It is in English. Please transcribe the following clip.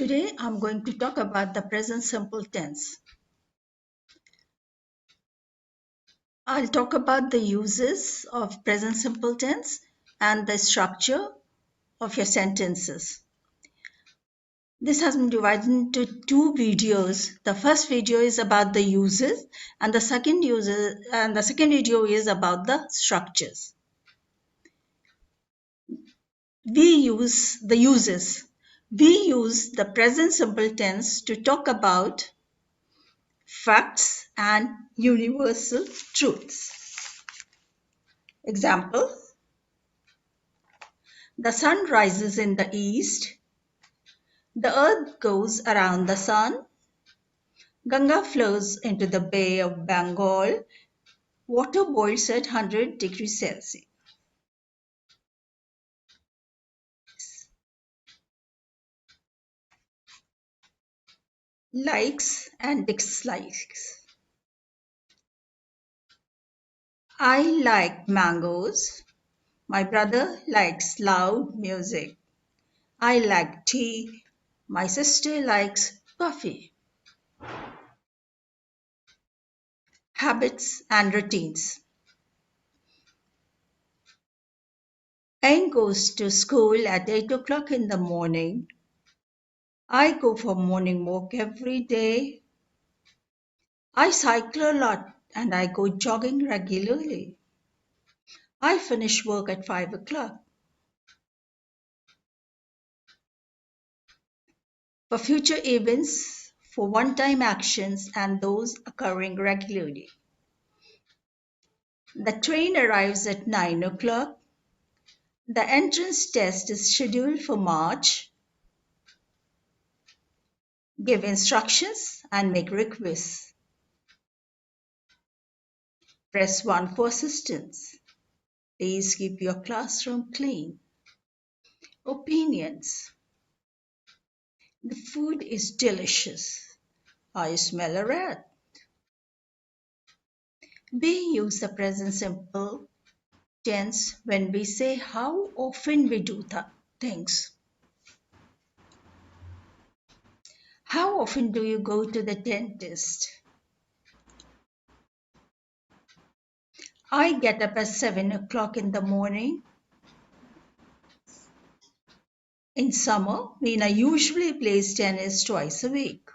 Today I'm going to talk about the present simple tense. I'll talk about the uses of present simple tense and the structure of your sentences. This has been divided into two videos. The first video is about the uses and the second video is about the structures. We use the uses. We use the present simple tense to talk about facts and universal truths. Example: the sun rises in the east, the earth goes around the sun, Ganga flows into the Bay of Bengal, water boils at 100 degrees Celsius. Likes and dislikes. I like mangoes. My brother likes loud music. I like tea. My sister likes coffee. Habits and routines. Anne goes to school at 8 o'clock in the morning. I go for morning walk every day. I cycle a lot and I go jogging regularly. I finish work at 5 o'clock. For future events, for one-time actions and those occurring regularly. The train arrives at 9 o'clock. The entrance test is scheduled for March. Give instructions and make requests. Press 1 for assistance. Please keep your classroom clean. Opinions. The food is delicious. I smell a rat. We use the present simple tense when we say how often we do things. How often do you go to the dentist? I get up at 7 o'clock in the morning. In summer, Nina usually plays tennis twice a week.